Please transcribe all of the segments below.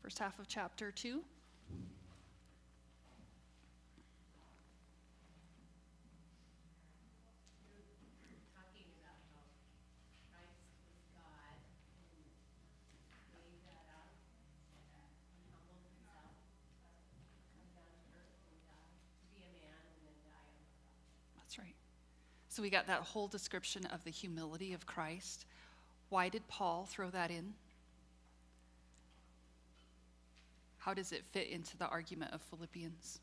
first half of chapter 2. That's right. So we got that whole description of the humility of Christ. Why did Paul throw that in? How does it fit into the argument of Philippians?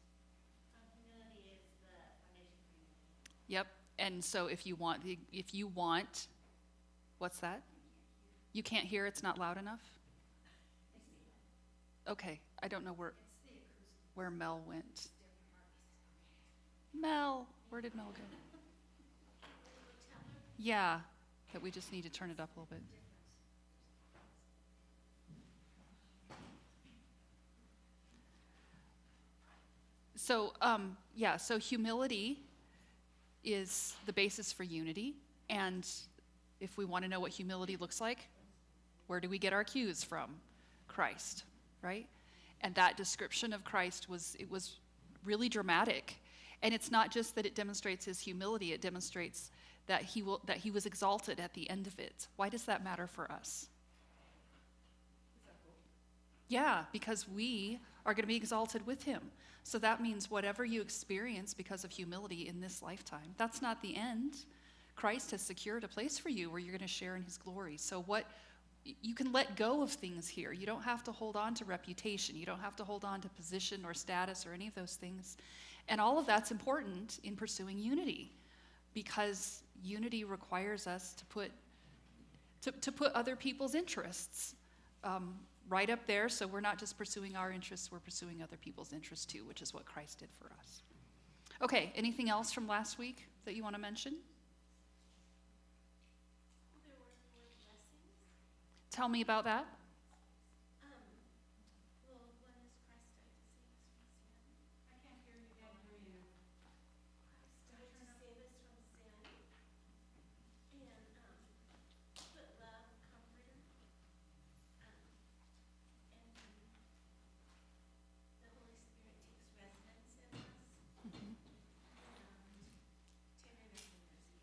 Humility is the foundation for unity. Yep. And so if you want, what's that? You can't hear, it's not loud enough? Okay, I don't know where Mel went. Mel, where did Mel go? Yeah, that we just need to turn it up a little bit. So, so humility is the basis for unity. And if we want to know what humility looks like, where do we get our cues from? Christ, right? And that description of Christ was really dramatic. And it's not just that it demonstrates his humility, it demonstrates that he was exalted at the end of it. Why does that matter for us? Yeah, because we are going to be exalted with him. So that means whatever you experience because of humility in this lifetime, that's not the end. Christ has secured a place for you where you're going to share in his glory. So you can let go of things here. You don't have to hold on to reputation. You don't have to hold on to position or status or any of those things. And all of that's important in pursuing unity, because unity requires us to put other people's interests right up there, so we're not just pursuing our interests, we're pursuing other people's interests too, which is what Christ did for us. Okay, anything else from last week that you want to mention? There were 4 blessings. Tell me about that. Well, one is Christ died to save us from sin. I can't hear you. Can't hear you. Christ died to save us from sin. And put love, comforter, and the Holy Spirit takes residence in us. And tenderness and mercy.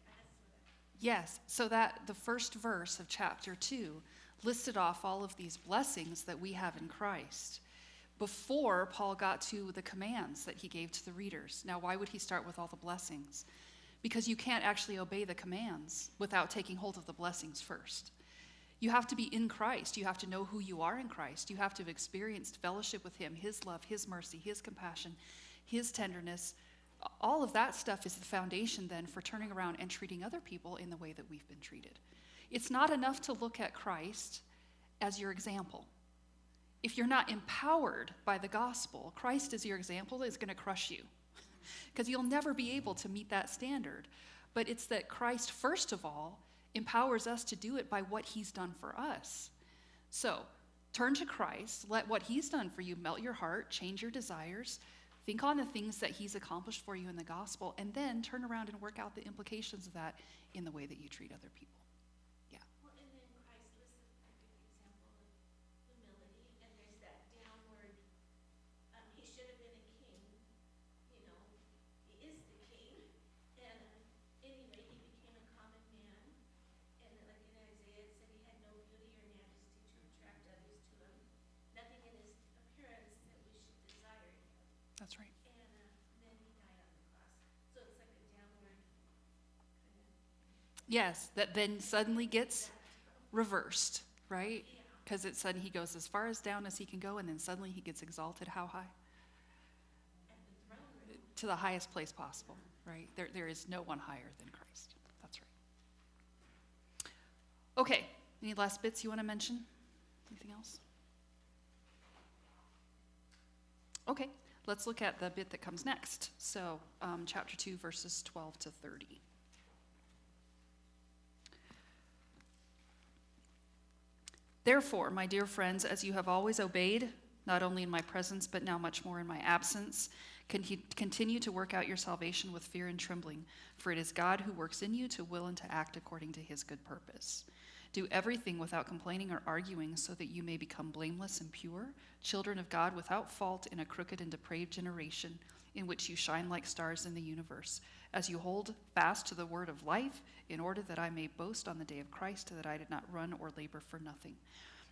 That's what Yes, so that the first verse of chapter 2 listed off all of these blessings that we have in Christ before Paul got to the commands that he gave to the readers. Now, why would he start with all the blessings? Because you can't actually obey the commands without taking hold of the blessings first. You have to be in Christ. You have to know who you are in Christ. You have to have experienced fellowship with him, his love, his mercy, his compassion, his tenderness. All of that stuff is the foundation then for turning around and treating other people in the way that we've been treated. It's not enough to look at Christ as your example. If you're not empowered by the gospel, Christ as your example is going to crush you, because you'll never be able to meet that standard. But it's that Christ, first of all, empowers us to do it by what he's done for us. So turn to Christ, let what he's done for you melt your heart, change your desires, think on the things that he's accomplished for you in the gospel, and then turn around and work out the implications of that in the way that you treat other people. Well, and then Christ was the perfect example of humility, and there's that downward, he should have been a king, he is the king, and anyway, he became a common man, and like in Isaiah, it said he had no beauty or majesty to attract others to him, nothing in his appearance that we should desire him. That's right. And then he died on the cross, so it's like a downward kind of. Yes, that then suddenly gets reversed, right? Because it suddenly he goes as far as down as he can go, and then suddenly he gets exalted how high? To the highest place possible, right? There is no one higher than Christ. That's right. Okay, any last bits you want to mention? Anything else? Okay, let's look at the bit that comes next. So, chapter 2, verses 12 to 30. Therefore, my dear friends, as you have always obeyed, not only in my presence, but now much more in my absence, continue to work out your salvation with fear and trembling, for it is God who works in you to will and to act according to his good purpose. Do everything without complaining or arguing, so that you may become blameless and pure, children of God without fault in a crooked and depraved generation, in which you shine like stars in the universe, as you hold fast to the word of life, in order that I may boast on the day of Christ, that I did not run or labor for nothing.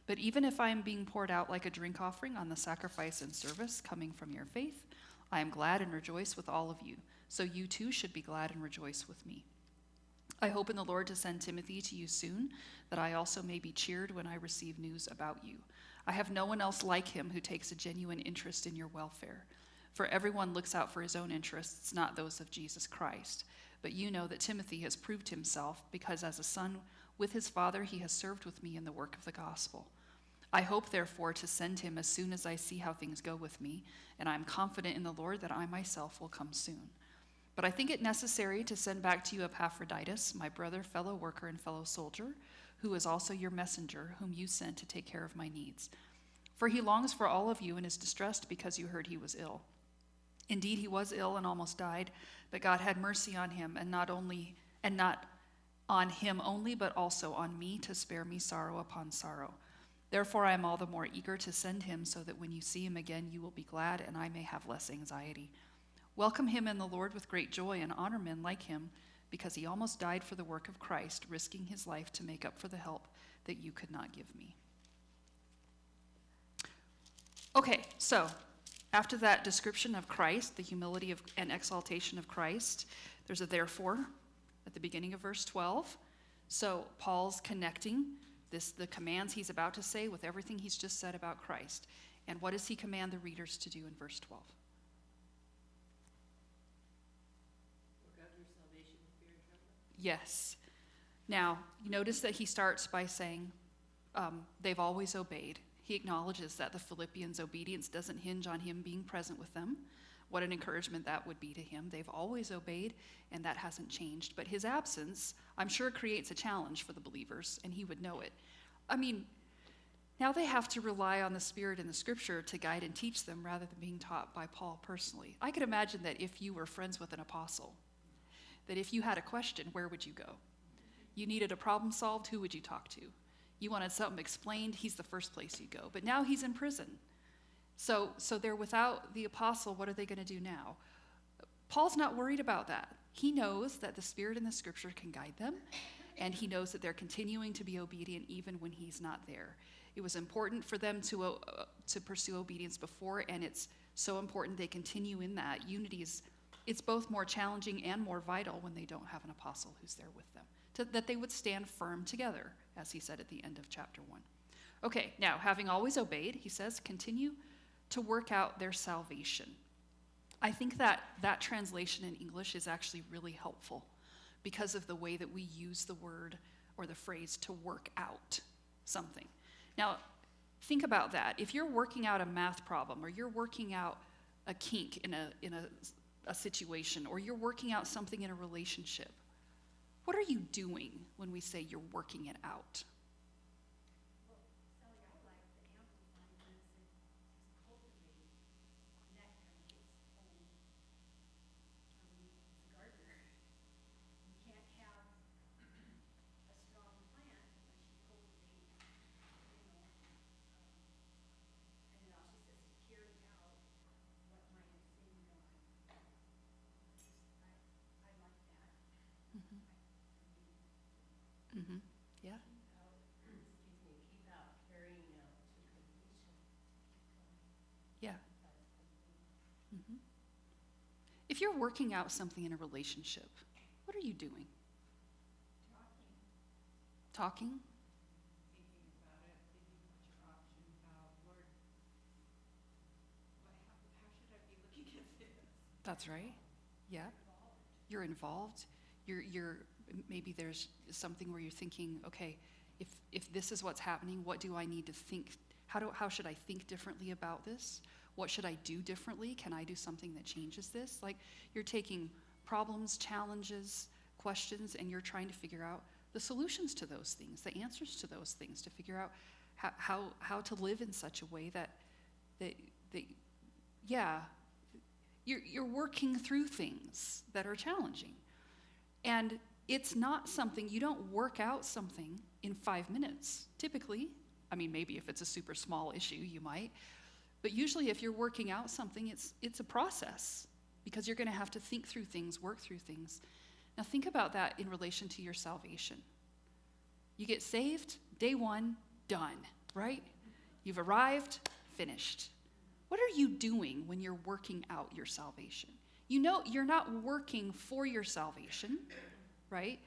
But even if I am being poured out like a drink offering on the sacrifice and service coming from your faith, I am glad and rejoice with all of you. So you too should be glad and rejoice with me. I hope in the Lord to send Timothy to you soon, that I also may be cheered when I receive news about you. I have no one else like him who takes a genuine interest in your welfare. For everyone looks out for his own interests, not those of Jesus Christ. But you know that Timothy has proved himself, because as a son with his father he has served with me in the work of the gospel. I hope, therefore, to send him as soon as I see how things go with me, and I am confident in the Lord that I myself will come soon. But I think it necessary to send back to you Epaphroditus, my brother, fellow worker, and fellow soldier, who is also your messenger, whom you sent to take care of my needs. For he longs for all of you and is distressed because you heard he was ill. Indeed, he was ill and almost died, but God had mercy on him, and not on him only, but also on me, to spare me sorrow upon sorrow. Therefore, I am all the more eager to send him, so that when you see him again, you will be glad, and I may have less anxiety. Welcome him in the Lord with great joy, and honor men like him, because he almost died for the work of Christ, risking his life to make up for the help that you could not give me. Okay, so after that description of Christ, the humility and exaltation of Christ, there's a therefore at the beginning of verse 12. So Paul's connecting the commands he's about to say with everything he's just said about Christ. And what does he command the readers to do in verse 12? Yes. Now, you notice that he starts by saying they've always obeyed. He acknowledges that the Philippians' obedience doesn't hinge on him being present with them. What an encouragement that would be to him. They've always obeyed, and that hasn't changed. But his absence, I'm sure, creates a challenge for the believers, and he would know it. I mean, now they have to rely on the Spirit and the Scripture to guide and teach them rather than being taught by Paul personally. I could imagine that if you were friends with an apostle, that if you had a question, where would you go? You needed a problem solved, who would you talk to? You wanted something explained, he's the first place you go. But now he's in prison. So they're without the apostle. What are they going to do now? Paul's not worried about that. He knows that the Spirit and the Scripture can guide them, and he knows that they're continuing to be obedient even when he's not there. It was important for them to pursue obedience before, and it's so important they continue in that. Unity it's both more challenging and more vital when they don't have an apostle who's there with them, that they would stand firm together, as he said at the end of chapter 1. Okay, now, having always obeyed, he says, continue to work out their salvation. I think that translation in English is actually really helpful because of the way that we use the word or the phrase to work out something. Now, think about that. If you're working out a math problem, or you're working out a kink in a situation, or you're working out something in a relationship, what are you doing when we say you're working it out? Mm-hmm. Yeah. Keep out, carrying out to completion. Yeah. Mm-hmm. If you're working out something in a relationship, what are you doing? Talking? Thinking about it, thinking what your options are. Lord, how should I be looking at this? That's right. Yeah. You're involved. You're maybe there's something where you're thinking, okay, if this is what's happening, what do I need to think? How should I think differently about this? What should I do differently? Can I do something that changes this? Like, you're taking problems, challenges, questions, and you're trying to figure out the solutions to those things, the answers to those things, to figure out how to live in such a way that yeah, you're working through things that are challenging. And it's not something, you don't work out something in 5 minutes, typically. I mean, maybe if it's a super small issue, you might. But usually if you're working out something, it's a process because you're going to have to think through things, work through things. Now think about that in relation to your salvation. You get saved, day 1, done, right? You've arrived, finished. What are you doing when you're working out your salvation? You know you're not working for your salvation, right?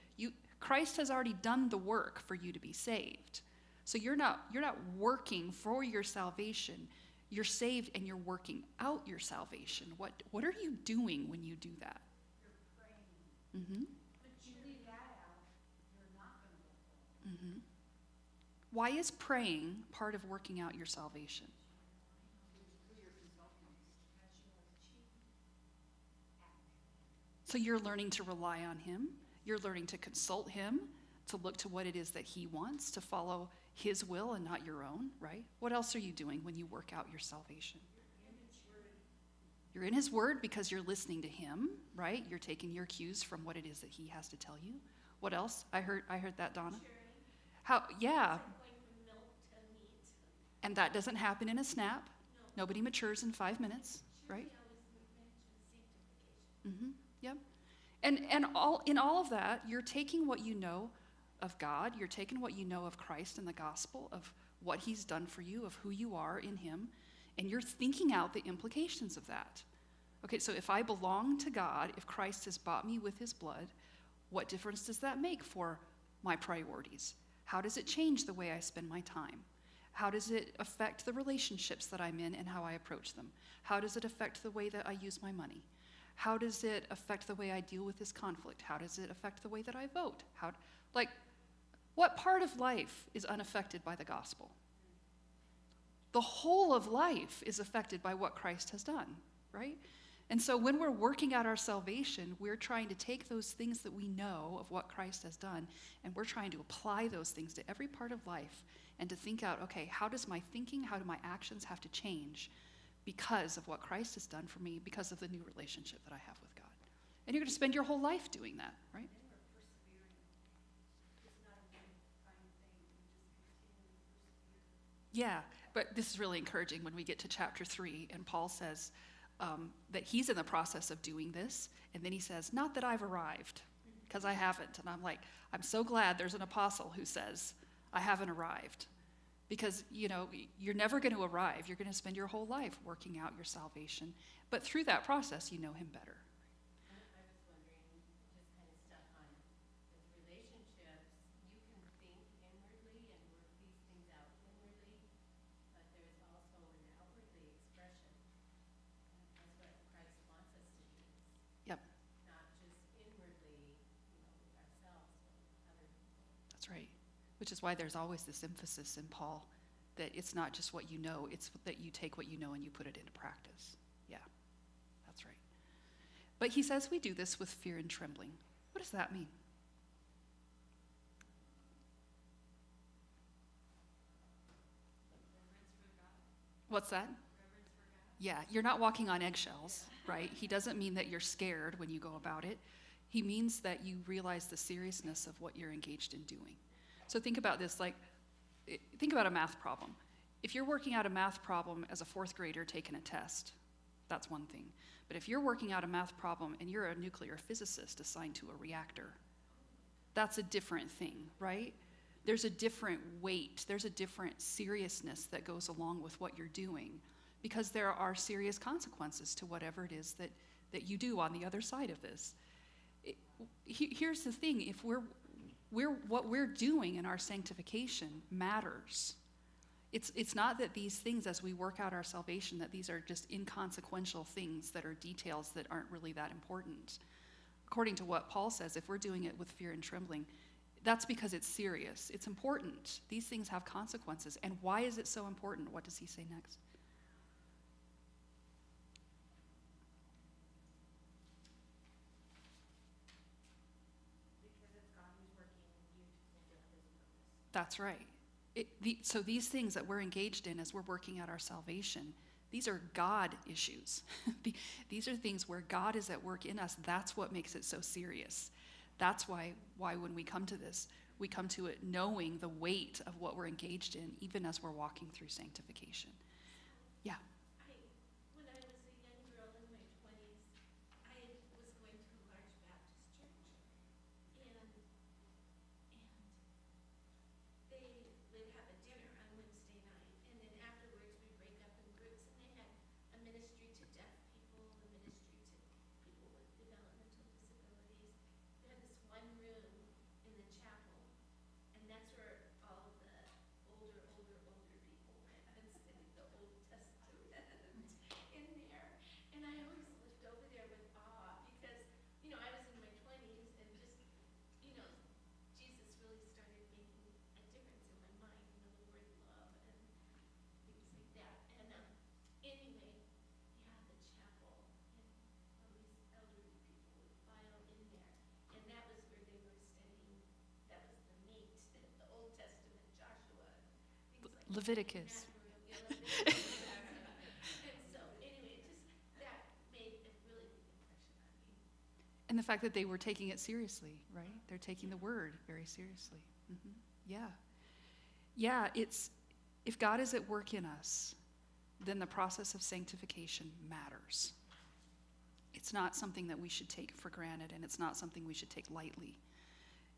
Christ has already done the work for you to be saved. So you're not working for your salvation. You're saved and you're working out your salvation. What are you doing when you do that? You're praying. Mm-hmm. But you leave that out, you're not going to go forward. Mm-hmm. Why is praying part of working out your salvation? Who you're consulting is your chief actor. So you're learning to rely on him. You're learning to consult him, to look to what it is that he wants, to follow his will and not your own, right? What else are you doing when you work out your salvation? You're in his word because you're listening to him, right? You're taking your cues from what it is that he has to tell you. What else? I heard that, Donna. How? Yeah. Going from milk to meat. And that doesn't happen in a snap. No. Nobody matures in 5 minutes, right? Shirley always mentions sanctification. Mm-hmm. Yep. And in all of that, you're taking what you know of God, you're taking what you know of Christ and the gospel, of what he's done for you, of who you are in him, and you're thinking out the implications of that. Okay, so if I belong to God, if Christ has bought me with his blood, what difference does that make for my priorities? How does it change the way I spend my time? How does it affect the relationships that I'm in and how I approach them? How does it affect the way that I use my money? How does it affect the way I deal with this conflict? How does it affect the way that I vote? What part of life is unaffected by the gospel? The whole of life is affected by what Christ has done, right? And so when we're working out our salvation, we're trying to take those things that we know of what Christ has done, and we're trying to apply those things to every part of life and to think out, okay, how does my thinking, how do my actions have to change because of what Christ has done for me, because of the new relationship that I have with God? And you're going to spend your whole life doing that, right? Then we're persevering. It's not a one-time thing, we just continue to persevere. Yeah, but this is really encouraging when we get to chapter 3, and Paul says that he's in the process of doing this, and then he says, not that I've arrived, because I haven't. And I'm like, I'm so glad there's an apostle who says, I haven't arrived. Because, you're never going to arrive. You're going to spend your whole life working out your salvation. But through that process, you know him better. I was wondering, just kind of stuck on with relationships, you can think inwardly and work these things out inwardly, but there's also an outwardly expression. That's what Christ wants us to do. Yep, Not just inwardly, with ourselves, but with other people. that's right. Which is why there's always this emphasis in Paul that it's not just what you know, it's that you take what you know and you put it into practice. Yeah, that's right. But he says we do this with fear and trembling. What does that mean? What's that? Yeah, you're not walking on eggshells, right? He doesn't mean that you're scared when you go about it. He means that you realize the seriousness of what you're engaged in doing. So think about this, think about a math problem. If you're working out a math problem as a 4th grader taking a test, that's one thing. But if you're working out a math problem and you're a nuclear physicist assigned to a reactor, that's a different thing, right? There's a different weight, there's a different seriousness that goes along with what you're doing, because there are serious consequences to whatever it is that you do on the other side of this. Here's the thing, if what we're doing in our sanctification matters. It's not that these things, as we work out our salvation, that these are just inconsequential things that are details that aren't really that important. According to what Paul says, if we're doing it with fear and trembling, that's because it's serious. It's important. These things have consequences. And why is it so important? What does he say next? Because it's God who's working in you to fulfill his purpose. That's right. So these things that we're engaged in as we're working out our salvation, these are God issues. These are things where God is at work in us. That's what makes it so serious. That's why when we come to this, We come to it knowing the weight of what we're engaged in, even as we're walking through sanctification. Yeah. When I was a young girl in my 20s, I was going to a large Baptist church, and they would have a dinner on Wednesday night, and then afterwards we'd break up in groups, and they had a ministry to deaf people, a ministry to people with developmental disabilities. They had this one room in the chapel, and that's where all of the older people went and studied the Old Testament in there. And I always lived over there with awe because, I was in my 20s and just, Jesus really started making a difference in my mind, the word love and things like that. And anyway, yeah, the chapel and all these elderly people would file in there. And that was where they were studying, that was the meat, the Old Testament, Joshua, things like that. Leviticus. And so anyway, that made a really big impression on me. And the fact that they were taking it seriously, right? They're taking the word very seriously. Yeah. Yeah, if God is at work in us, then the process of sanctification matters. It's not something that we should take for granted, and it's not something we should take lightly.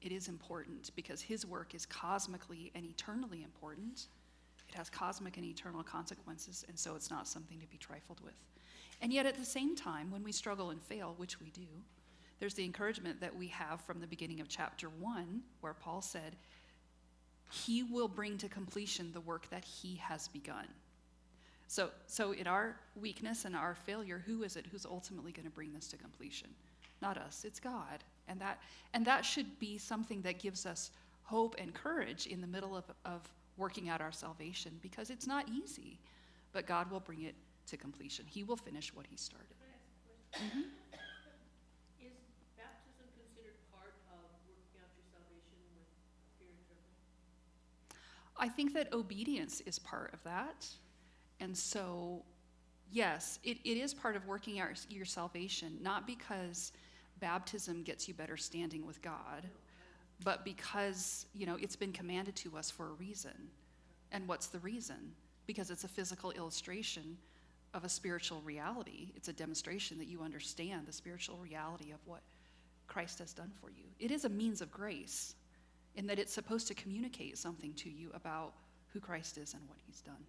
It is important because his work is cosmically and eternally important. It has cosmic and eternal consequences, and so it's not something to be trifled with. And yet at the same time, when we struggle and fail, which we do, there's the encouragement that we have from the beginning of chapter 1, where Paul said, he will bring to completion the work that he has begun. So in our weakness and our failure, who is it who's ultimately going to bring this to completion? Not us, it's God. And that should be something that gives us hope and courage in the middle of working out our salvation, because it's not easy, but God will bring it to completion. He will finish what he started. Can I ask a question? Is baptism considered part of working out your salvation with fear and trembling? I think that obedience is part of that. And so, yes, it is part of working out your salvation, not because baptism gets you better standing with God, but because, it's been commanded to us for a reason. And what's the reason? Because it's a physical illustration of a spiritual reality. It's a demonstration that you understand the spiritual reality of what Christ has done for you. It is a means of grace in that it's supposed to communicate something to you about who Christ is and what he's done.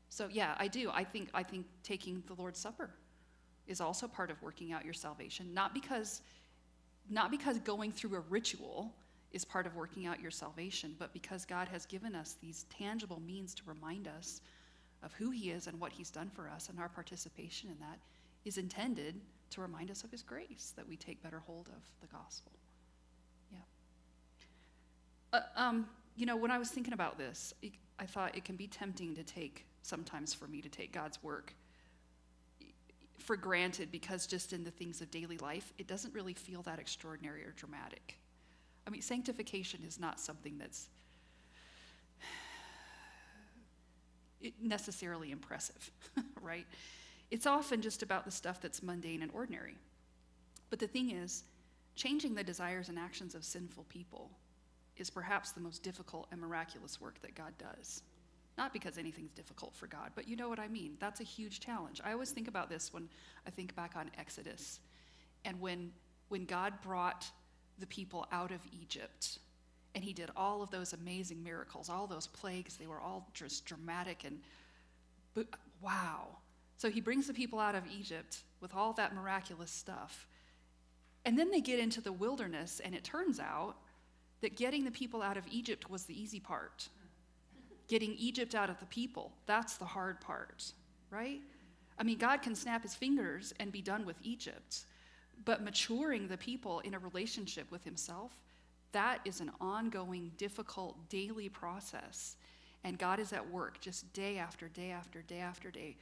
So yeah, I do. I think taking the Lord's Supper is also part of working out your salvation, not because going through a ritual is part of working out your salvation, but because God has given us these tangible means to remind us of who he is and what he's done for us, and our participation in that is intended to remind us of his grace, that we take better hold of the gospel. Yeah. When I was thinking about this, I thought it can be tempting sometimes for me to take God's work for granted, because just in the things of daily life, it doesn't really feel that extraordinary or dramatic. I mean, sanctification is not something that's necessarily impressive, right? It's often just about the stuff that's mundane and ordinary. But the thing is, changing the desires and actions of sinful people is perhaps the most difficult and miraculous work that God does. Not because anything's difficult for God, but you know what I mean. That's a huge challenge. I always think about this when I think back on Exodus, and when God brought the people out of Egypt, and he did all of those amazing miracles, all those plagues. They were all just dramatic but wow. So he brings the people out of Egypt with all that miraculous stuff. And then they get into the wilderness, and it turns out that getting the people out of Egypt was the easy part. Getting Egypt out of the people, that's the hard part, right? I mean, God can snap his fingers and be done with Egypt, but maturing the people in a relationship with himself, that is an ongoing, difficult, daily process. And God is at work just day after day after day after day,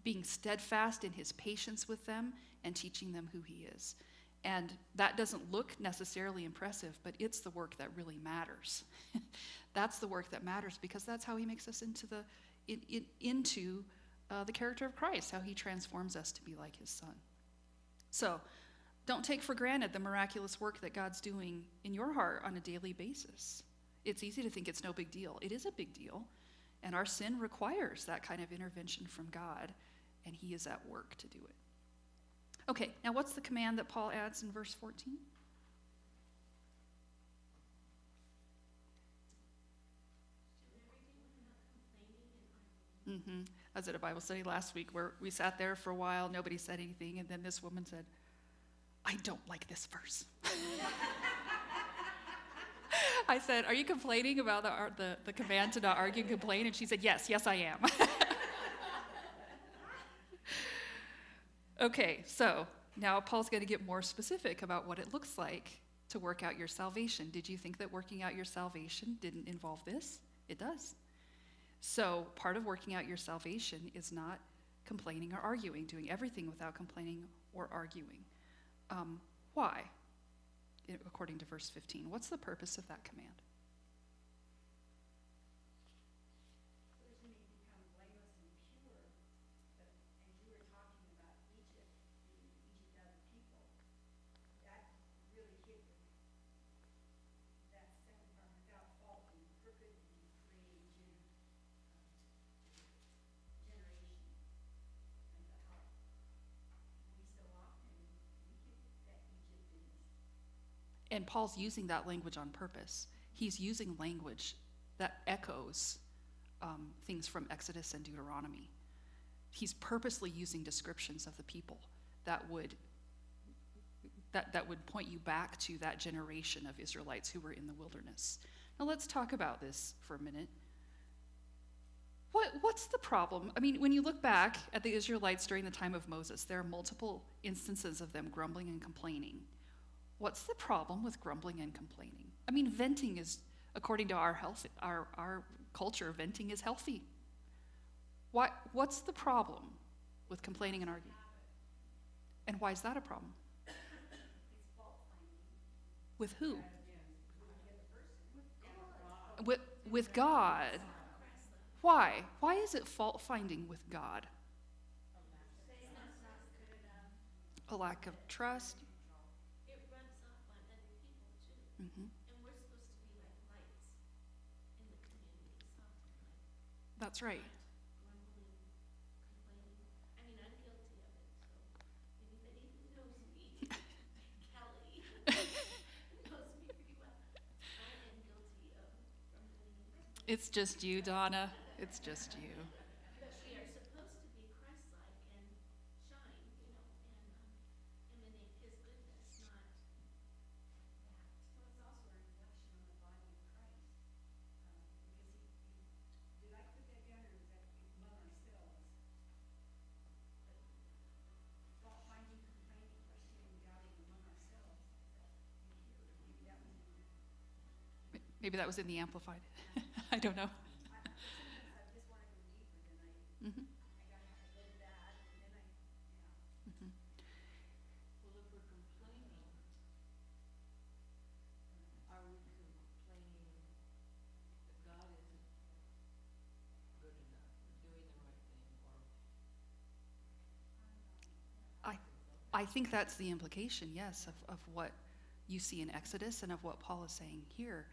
being steadfast in his patience with them and teaching them who he is. And that doesn't look necessarily impressive, but it's the work that really matters. That's the work that matters, because that's how he makes us into the character of Christ, how he transforms us to be like his son. So Don't take for granted the miraculous work that God's doing in your heart on a daily basis. It's easy to think it's no big deal. It is a big deal, and our sin requires that kind of intervention from God, and he is at work to do it. Okay, now what's the command that Paul adds in verse 14? I was at a Bible study last week where we sat there for a while, nobody said anything, and then this woman said, I don't like this verse. I said, are you complaining about the command to not argue and complain? And she said, yes, I am. Okay, so now Paul's going to get more specific about what it looks like to work out your salvation. Did you think that working out your salvation didn't involve this? It does. So part of working out your salvation is not complaining or arguing, doing everything without complaining or arguing. Why? According to verse 15. What's the purpose of that command? First, we become blameless and pure. But as you were talking about Egypt, the Egypt other people, that really hit with that second part, without fault and crooked and depraved generation. And how we so often, we get that Egypt business. And Paul's using that language on purpose. He's using language that echoes things from Exodus and Deuteronomy. He's purposely using descriptions of the people that would point you back to that generation of Israelites who were in the wilderness. Now let's talk about this for a minute. What's the problem? I mean, when you look back at the Israelites during the time of Moses, there are multiple instances of them grumbling and complaining. What's the problem with grumbling and complaining? I mean, venting is, according to our culture, venting is healthy. What's the problem with complaining and arguing? And why is that a problem? It's fault finding. With who? With With God. Why? Why is it fault finding with God? Saying that's not good enough. A lack of trust? It rubs off on other people too. Hmm. And we're supposed to be like lights in the community, salt and light. That's right. Grumbling, complaining. I mean, I'm guilty of it, so anybody who knows me, Kelly, knows me pretty well. I am guilty of grumbling and complaining. It's just you, Donna. It's just you. But we are supposed to be Christ-like and shine, and emanate his goodness, not that. Well, it's also a reflection on the body of Christ. Because did I put that down, or is that among ourselves? Fault finding, complaining, questioning, doubting among ourselves. Maybe that was in, Maybe that was in the Amplified. I don't know. I just want to go deeper than Hmm. I read that, and then yeah. Hmm. Well, if we're complaining, are we complaining that God isn't good enough, or doing the right thing, or? I think that's the implication, yes, of what you see in Exodus and of what Paul is saying here,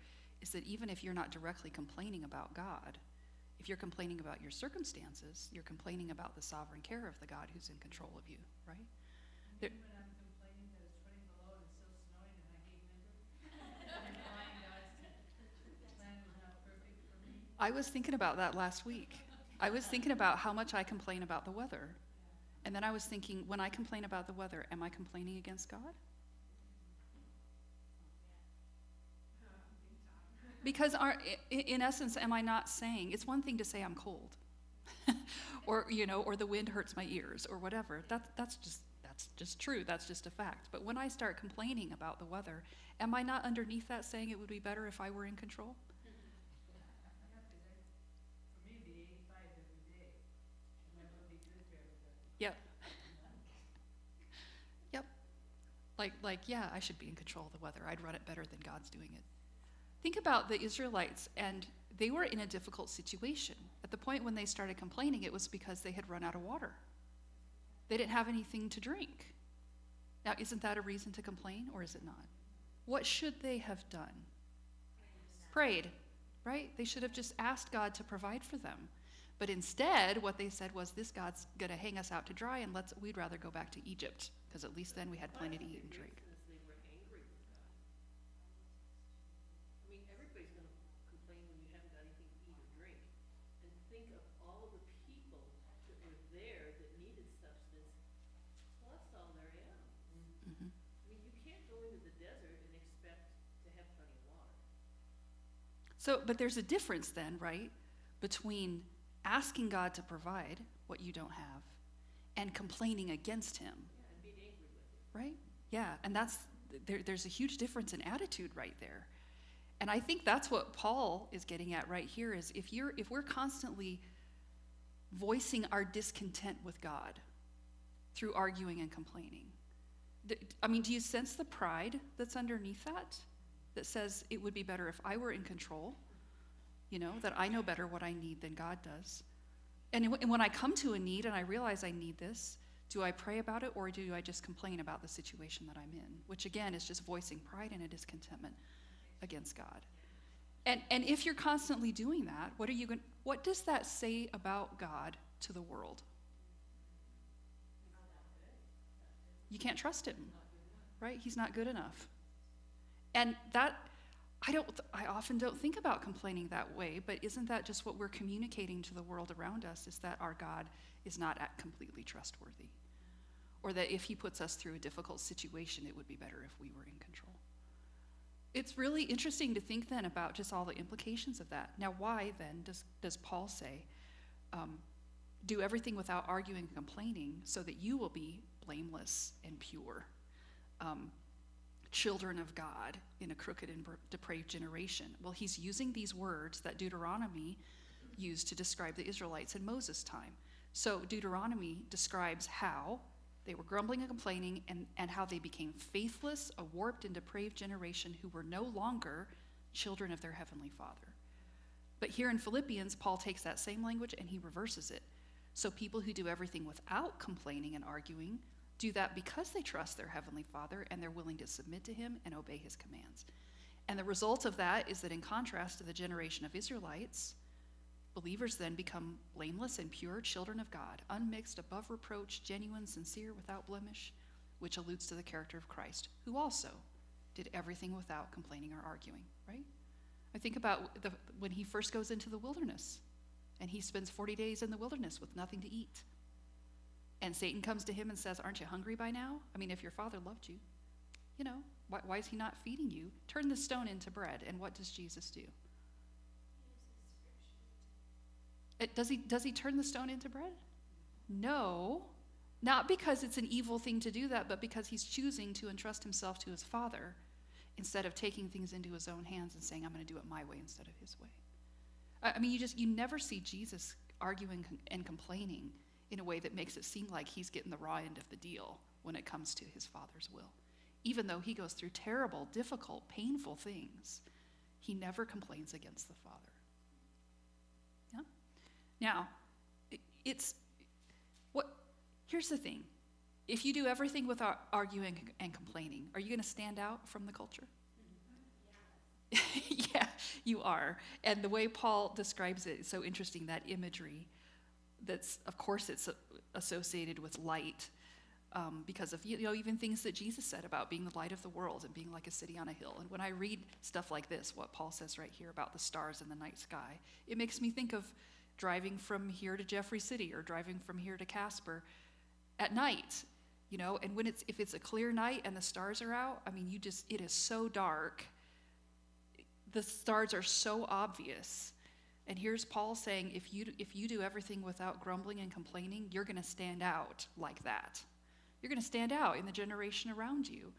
is that even if you're not directly complaining about God, if you're complaining about your circumstances, you're complaining about the sovereign care of the God who's in control of you, right? There- When I'm complaining that it's 20 below and it's still snowing and I hate winter, I'm implying God's plan is not perfect for me. I was thinking about that last week. I was thinking about how much I complain about the weather. And then I was thinking, when I complain about the weather, am I complaining against God? Because in essence, am I not saying, it's one thing to say I'm cold, or the wind hurts my ears, or whatever. That's just true. That's just a fact. But when I start complaining about the weather, am I not underneath that saying it would be better if I were in control? Yeah, 'cause for me, it'd be 85 every day, and that would be good for everybody. Yep. Yep. Yeah, I should be in control of the weather. I'd run it better than God's doing it. Think about the Israelites, and they were in a difficult situation. At the point when they started complaining, it was because they had run out of water. They didn't have anything to drink. Now, isn't that a reason to complain, or is it not? What should they have done? Prayed, right? They should have just asked God to provide for them. But instead, what they said was, this God's going to hang us out to dry, and we'd rather go back to Egypt, because at least then we had plenty to eat and drink. The reason is they were angry with God. I mean, everybody's gonna complain when you haven't got anything to eat or drink. And think of all of the people that were there that needed substance, plus all their animals. Mhm. I mean, you can't go into the desert and expect to have plenty of water. So, but there's a difference then, right, between asking God to provide what you don't have and complaining against him, Yeah, and being angry with it. right? Yeah, and there's a huge difference in attitude right there. And I think that's what Paul is getting at right here is if we're constantly voicing our discontent with God through arguing and complaining. Do you sense the pride that's underneath that says it would be better if I were in control? That I know better what I need than God does. And when I come to a need and I realize I need this, do I pray about it, or do I just complain about the situation that I'm in? Which again is just voicing pride and a discontentment against God. And if you're constantly doing that, what does that say about God to the world? You can't trust him, right? He's not good enough. And that, I often don't think about complaining that way, but isn't that just what we're communicating to the world around us, is that our God is not completely trustworthy? Or that if he puts us through a difficult situation, it would be better if we were in control. It's really interesting to think then about just all the implications of that. Now, why then does Paul say, do everything without arguing and complaining so that you will be blameless and pure? Children of God in a crooked and depraved generation. Well, he's using these words that Deuteronomy used to describe the Israelites in Moses' time. So Deuteronomy describes how they were grumbling and complaining and how they became faithless, a warped and depraved generation who were no longer children of their heavenly Father. But here in Philippians, Paul takes that same language and he reverses it. So people who do everything without complaining and arguing do that because they trust their heavenly Father and they're willing to submit to him and obey his commands. And the result of that is that in contrast to the generation of Israelites, believers then become blameless and pure children of God, unmixed, above reproach, genuine, sincere, without blemish, which alludes to the character of Christ, who also did everything without complaining or arguing, right? I think about when he first goes into the wilderness and he spends 40 days in the wilderness with nothing to eat. And Satan comes to him and says, aren't you hungry by now? I mean, if your father loved you, why is he not feeding you? Turn the stone into bread. And what does Jesus do? Does he turn the stone into bread? No, not because it's an evil thing to do that, but because he's choosing to entrust himself to his Father instead of taking things into his own hands and saying, I'm going to do it my way instead of his way. I mean, you never see Jesus arguing and complaining in a way that makes it seem like he's getting the raw end of the deal when it comes to his Father's will. Even though he goes through terrible, difficult, painful things, he never complains against the Father. Yeah? Now, here's the thing. If you do everything without arguing and complaining, are you going to stand out from the culture? Yeah, you are. And the way Paul describes it is so interesting, that imagery. That's, of course, it's associated with light because of even things that Jesus said about being the light of the world and being like a city on a hill. And when I read stuff like this, what Paul says right here about the stars in the night sky, it makes me think of driving from here to Jeffrey City or driving from here to Casper at night, and if it's a clear night and the stars are out, I mean, it is so dark. The stars are so obvious. And here's Paul saying, if you do everything without grumbling and complaining, you're going to stand out like that. You're going to stand out in the generation around you.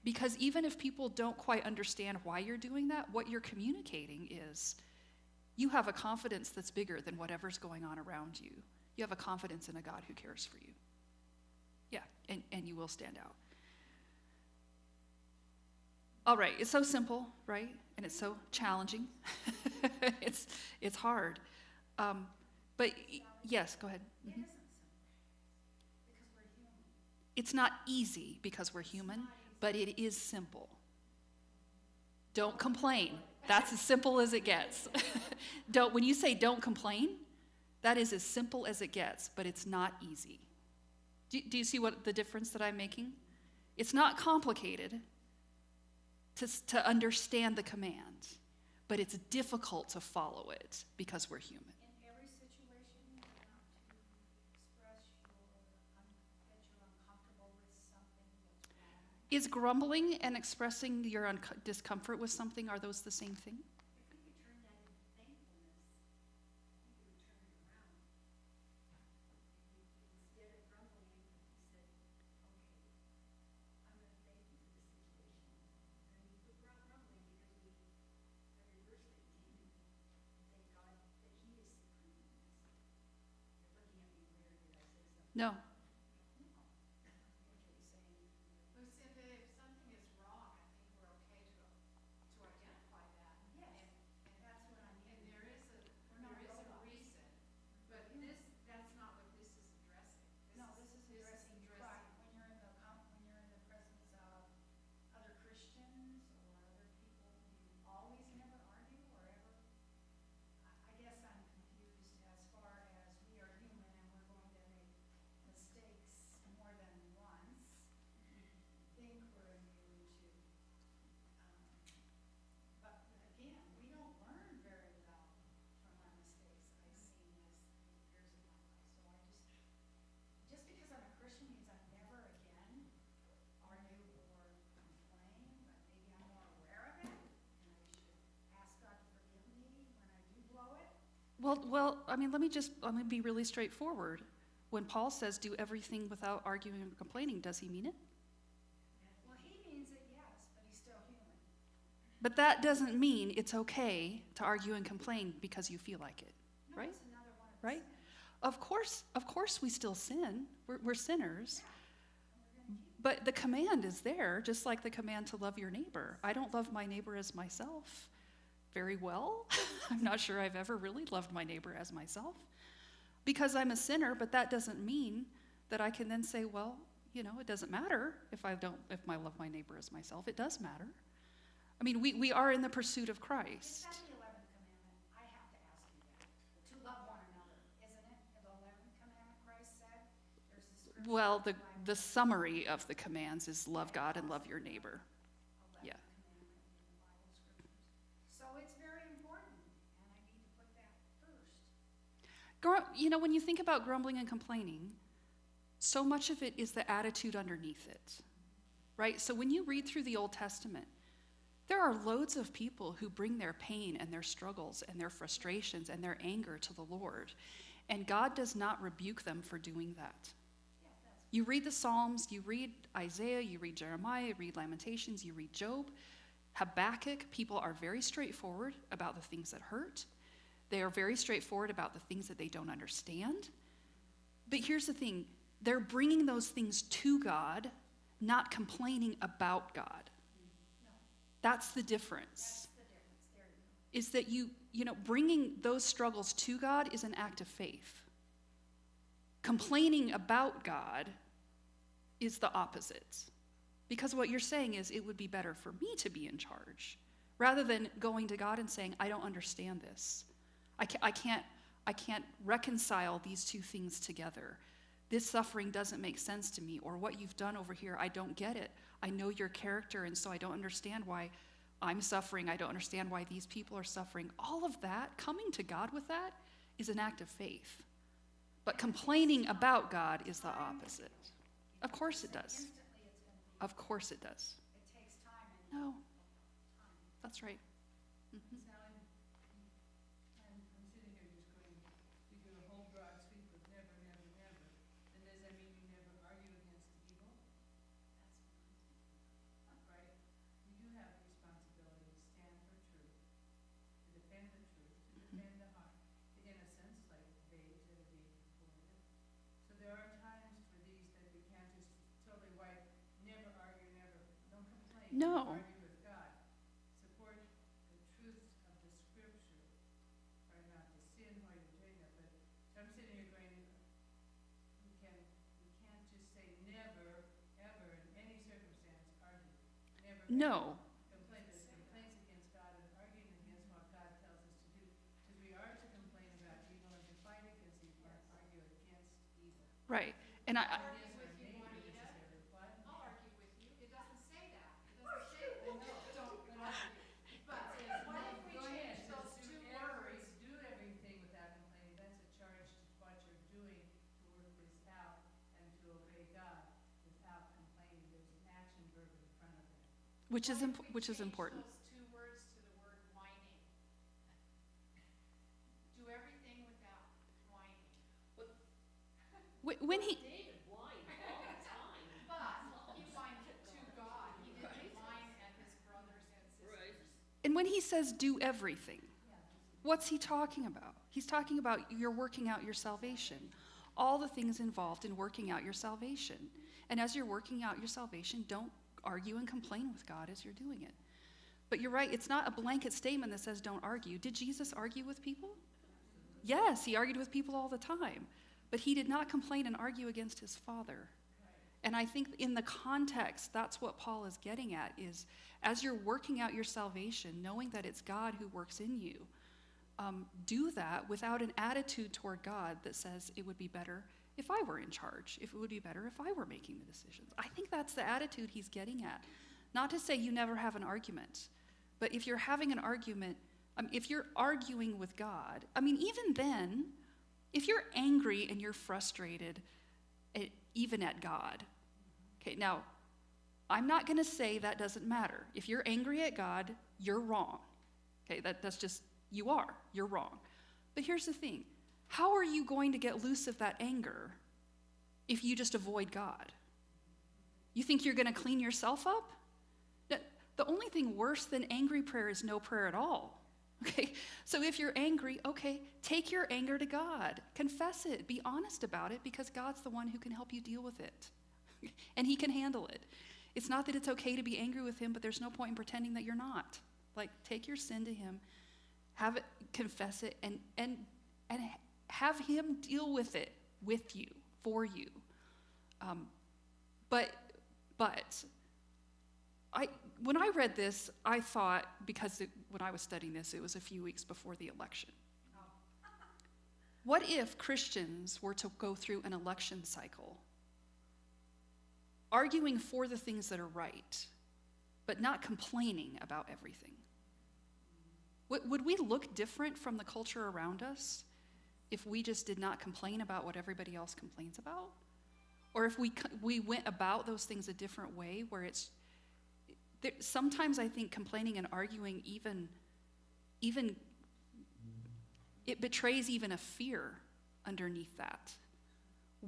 Because even if people don't quite understand why you're doing that, what you're communicating is you have a confidence that's bigger than whatever's going on around you. You have a confidence in a God who cares for you. Yeah, and you will stand out. All right, it's so simple, right? And it's so challenging. It's hard. But yes, go ahead. It Mhm. isn't simple, because we're human. It's not easy because we're human, but it is simple. Don't complain. That's as simple as it gets. When you say don't complain, that is as simple as it gets, but it's not easy. Do you see what the difference that I'm making? It's not complicated to understand the command, but it's difficult to follow it because we're human. In every situation, you're not to express that you're uncomfortable with something that's wrong. Is grumbling and expressing your discomfort with something, are those the same thing? If we could turn that into thankfulness, we could turn it around. Instead of grumbling, he said, okay, I'm going to thank you for this situation. And we put grumbling because we have reversed it and thank God that he is supreme in this. You're looking at me weird, did I say something? No. Okay, saying, Well, Cynthia, if something is wrong, I think we're okay to identify that. yes, And that's what I mean. And there is a robots. reason, but that's not what this is addressing. No, this is addressing pride. When you're in the presence of other Christians or other people, do you always never argue or ever? I guess I'm confused as far as we are human and we're going to make mistakes more than once. We think we're immune to, but again, we don't learn very well from our mistakes. I've seen as years of my life, so just because I'm a Christian means I never again argue or complain, but maybe I'm more aware of it, and I should ask God to forgive me when I do blow it. Well, I mean, let me be really straightforward. When Paul says do everything without arguing or complaining, does he mean it? Well, he means it, yes, but he's still human. But that doesn't mean it's okay to argue and complain because you feel like it, No, right? it's another one of the Right? sins. Of course we still sin. We're sinners. And we're gonna keep But the command is there, just like the command to love your neighbor. I don't love my neighbor as myself very well. I'm not sure I've ever really loved my neighbor as myself because I'm a sinner, but that doesn't mean that I can then say, well, it doesn't matter if I love my neighbor as myself. It does matter. I mean, we are in the pursuit of Is Christ. that the 11th commandment? I have to ask you that. To love one another, isn't it? The 11th commandment Christ said? There's a scripture. Well, in the the Bible. summary of the commands is love God and love your neighbor. 11th Yeah. commandment in the Bible scriptures. So it's very important, and I need to put that first. When you think about grumbling and complaining, so much of it is the attitude underneath it, right? So when you read through the Old Testament, there are loads of people who bring their pain and their struggles and their frustrations and their anger to the Lord, and God does not rebuke them for doing that. Yeah, that's You read the Psalms, you read Isaiah, you read Jeremiah, you read Lamentations, you read Job, Habakkuk. People are very straightforward about the things that hurt. They are very straightforward about the things that they don't understand. But here's the thing, they're bringing those things to God, not complaining about God. That's the difference. the difference. There you go. Is that bringing those struggles to God is an act of faith. Complaining about God is the opposite. Because what you're saying is it would be better for me to be in charge, rather than going to God and saying, I don't understand this. I can't reconcile these two things together. This suffering doesn't make sense to me, or what you've done over here, I don't get it. I know your character, and so I don't understand why I'm suffering. I don't understand why these people are suffering. All of that, coming to God with that, is an act of faith. But complaining about God is the opposite. Of course it does. Instantly it's going to be, Of course it does. it takes time and No, time. that's right. Sally, I'm sitting here just going, you do a whole broad sweep of never, never, never. And does that mean you never argue against evil? Right? You do have a responsibility to stand for truth, to defend the truth, to defend the heart, the innocence, like babes that are being exploited. So there are times for these that we can't just totally wipe, never argue, never, don't complain. No. Argue with God. Support the truths of the scripture. Try not to sin while you're doing that, but so I'm sitting here going, we can't just say never No. Complaints against God and arguing against what God tells us to do. Because we are to complain about evil and to fight against evil and argue against evil. Right. And I, It is our neighbor necessary. What? I'll argue with you. It doesn't say that. It doesn't say, don't argue. But what if we Go ahead, change it those says two do every- words? Do everything without complaining. That's a charge to what you're doing to work this out and to obey God without complaining. There's an action verb in front of it. which is What if we change important. those two words to the word whining? Do everything without whining. When he, David whined all the time. But he whined to God. He didn't whine at his brothers and Right. sisters. and when he says do everything, what's he talking about? He's talking about you're working out your salvation. All the things involved in working out your salvation. And as you're working out your salvation, don't argue and complain with God as you're doing it. But you're right, it's not a blanket statement that says don't argue. Did Jesus argue with people? Yes, he argued with people all the time. But he did not complain and argue against his Father. And I think in the context, that's what Paul is getting at, is as you're working out your salvation, knowing that it's God who works in you, do that without an attitude toward God that says it would be better if I were in charge, if it would be better if I were making the decisions. I think that's the attitude he's getting at. Not to say you never have an argument, but if you're having an argument, if you're arguing with God, even then, if you're angry and you're frustrated, even at God, okay, now, I'm not going to say that doesn't matter. If you're angry at God, you're wrong. Okay, that's just, you're wrong. But here's the thing. How are you going to get loose of that anger if you just avoid God? You think you're going to clean yourself up? The only thing worse than angry prayer is no prayer at all. Okay, so if you're angry, okay, take your anger to God. Confess it. Be honest about it, because God's the one who can help you deal with it. And he can handle it. It's not that it's okay to be angry with him, but there's no point in pretending that you're not. Like, take your sin to him, have it, confess it, and have him deal with it with you, for you. But when I read this, I thought, because when I was studying this, it was a few weeks before the election. What if Christians were to go through an election cycle, arguing for the things that are right, but not complaining about everything? Would we look different from the culture around us if we just did not complain about what everybody else complains about? Or if we went about those things a different way, where sometimes I think complaining and arguing even it betrays even a fear underneath that,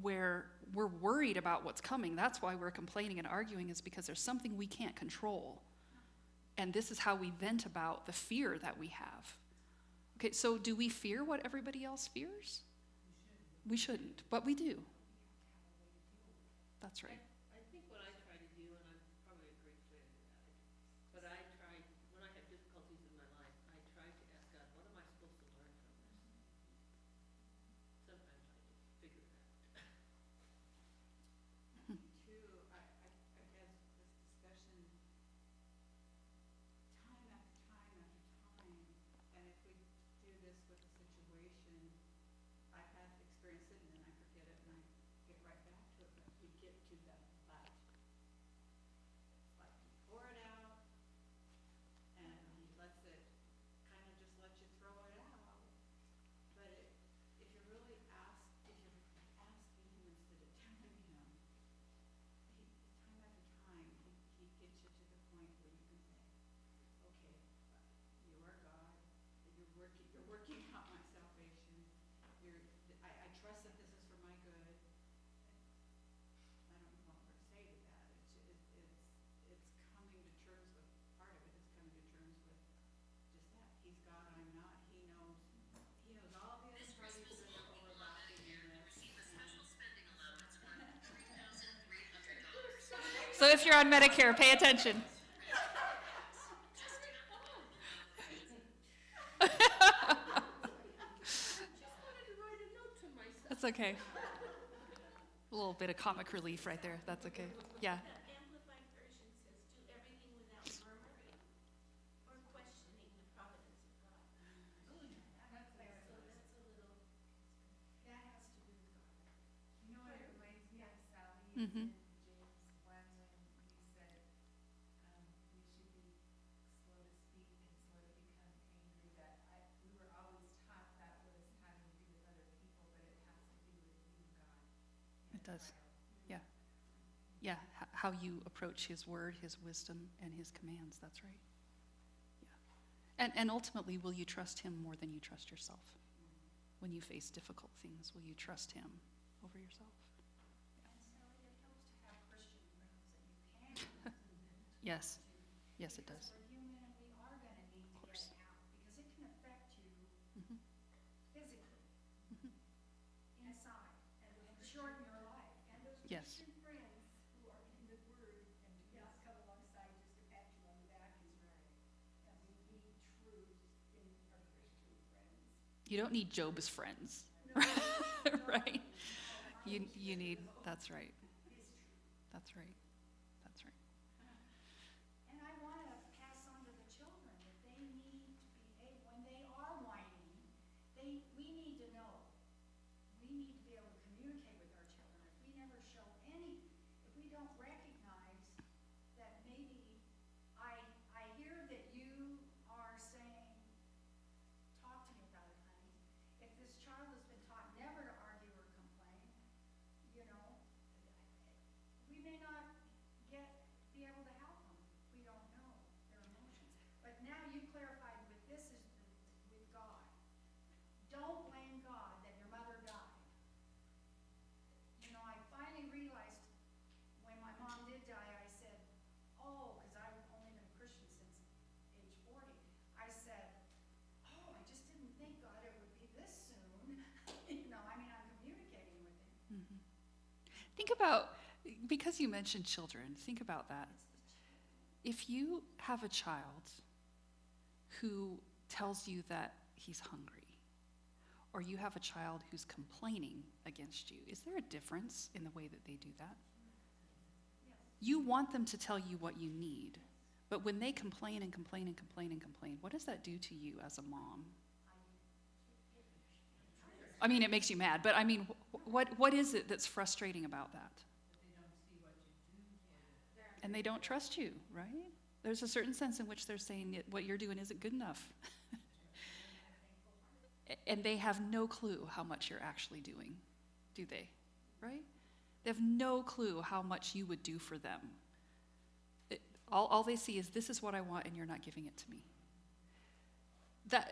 where we're worried about what's coming. That's why we're complaining and arguing, is because there's something we can't control. And this is how we vent about the fear that we have. Okay, so do we fear what everybody else fears? We shouldn't, but we do. That's right. I think what I try to do, and I'm probably a great failure at it, but I try, when I have difficulties in my life, I try to ask God, what am I supposed to learn from this? Sometimes I don't figure it out. Too, I guess this discussion, time after time after time, and if we do this with a situation, I've had experience it and then I forget it and I get right back to it, but we get to that but. It's like you pour it out and he lets it, kind of just let you throw it out. But if you're really if you're asking him instead of telling him, time after time, he gets you to the point where you can say, okay, you are God, you're working out my salvation, I trust that this is for my good. I don't know what more to say to that. It's coming to terms with, part of it is coming to terms with just that. He's God, I'm not. He knows all the other parties that are overlapping in this. So if you're on Medicare, pay attention. Just wanted to write a note to myself. That's okay. A little bit of comic relief right there. That's okay. Yeah. The Amplified Version says, do everything without Mhm. in James 1 when we said we should be slow to speak and slow to become angry, that we were always taught that was having to do with other people, but it has to do with you and God in It a does. trial. Yeah. Yeah, how you approach his word, his wisdom, and his commands. That's right. Yeah. And ultimately, will you trust him more than you trust yourself? When you face difficult things, will you trust him over yourself? And Sally, it helps to have Christian friends that you can. Yes. talk to, Yes, it does. Because we're human and we are gonna need Of to course. get out, because it can affect you Mhm. physically, Mhm. inside, and shorten your life. And those Yes. Christian friends who are in the Word and do not come alongside just to pat you on the back is right. And we need truth in our Christian friends. You don't need Job's friends, No, right? no, You need, that's right. His truth. That's right. That's right. And I want to pass on to the children that they need to be able, when they are whining, we need to know. We need to be able to communicate with our children. If we never show if we don't recognize that maybe I hear that you are saying, talk to me about it, honey. If this child has been taught never to argue or complain, you know, we may not be able to help them. We don't know their emotions. But now you clarified with this is with God. Don't blame God that your mother died. You know, I finally realized when my mom did die, I said, oh, because I've only been a Christian since age 40. I said, oh, I just didn't think, God, it would be this soon. You know, I mean, I'm communicating with him. Mhm. Think about, because you mentioned children, think about that. It's the children. If you have a child who tells you that he's hungry, or you have a child who's complaining against you, is there a difference in the way that they do that? Yes. You want them to tell you what you need, but when they complain and complain and complain and complain, what does that do to you as a mom? I mean, it makes you mad, but I mean, what is it that's frustrating about that? But they don't see what you do for them. And they don't trust you, right? There's a certain sense in which they're saying what you're doing isn't good enough. And they have no clue how much you're actually doing, do they? Right? They have no clue how much you would do for them. All they see is, this is what I want and you're not giving it to me.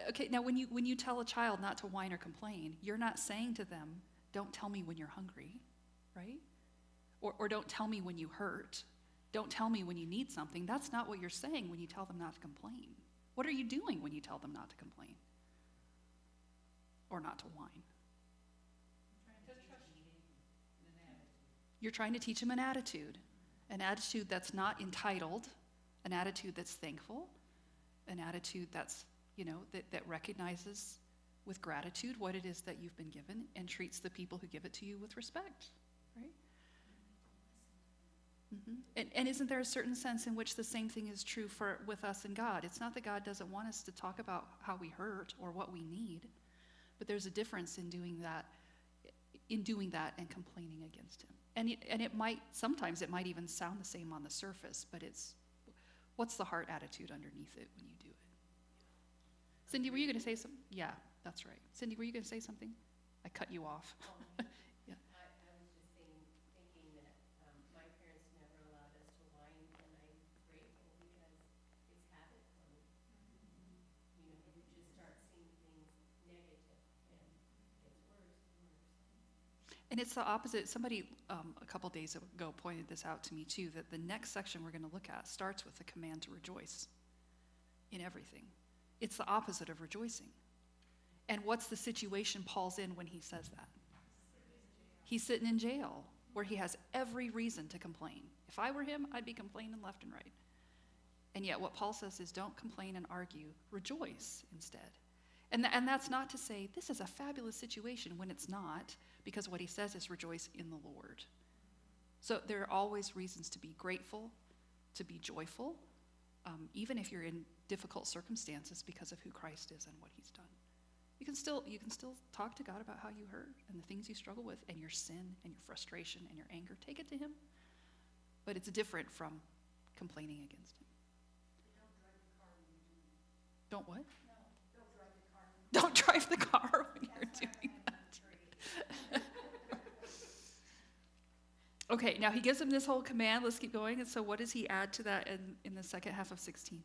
Okay, now when you tell a child not to whine or complain, you're not saying to them, don't tell me when you're hungry, right? Or don't tell me when you hurt. Don't tell me when you need something. That's not what you're saying when you tell them not to complain. What are you doing when you tell them not to complain? Or not to whine? You're trying to teach them an attitude that's not entitled, an attitude that's thankful, an attitude that's, that recognizes with gratitude what it is that you've been given and treats the people who give it to you with respect, right? Mm-hmm. And isn't there a certain sense in which the same thing is true with us and God? It's not that God doesn't want us to talk about how we hurt or what we need, but there's a difference in doing that and complaining against him. And sometimes it might even sound the same on the surface, but what's the heart attitude underneath it when you do it? Cindy, were you going to say something? Yeah, that's right. Cindy, were you going to say something? I cut you off. Yeah. I was just thinking that my parents never allowed us to whine, and I'm grateful because it's habit forming. You just start seeing things negative, and it gets worse and worse. And it's the opposite. Somebody a couple days ago pointed this out to me too, that the next section we're going to look at starts with the command to rejoice in everything. It's the opposite of rejoicing. And what's the situation Paul's in when he says that? He's sitting in jail where he has every reason to complain. If I were him, I'd be complaining left and right. And yet what Paul says is, don't complain and argue, rejoice instead. And that's not to say this is a fabulous situation when it's not, because what he says is rejoice in the Lord. So there are always reasons to be grateful, to be joyful, even if you're in difficult circumstances because of who Christ is and what he's done. You can still talk to God about how you hurt and the things you struggle with and your sin and your frustration and your anger. Take it to him. But it's different from complaining against him. Don't what? Don't drive the car when you're doing that. Okay, now he gives him this whole command. Let's keep going. And so what does he add to that in the second half of 16?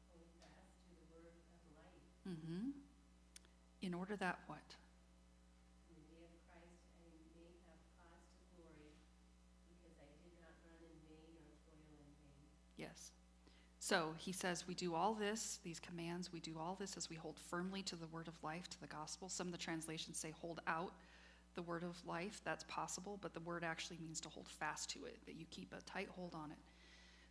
Hold fast to the word of life. Mm-hmm. In order that what? In the day of Christ I may have cause to glory, because I did not run in vain or toil in vain. Yes. So he says we do all this, these commands, we do all this as we hold firmly to the word of life, to the gospel. Some of the translations say hold out the word of life. That's possible, but the word actually means to hold fast to it, that you keep a tight hold on it.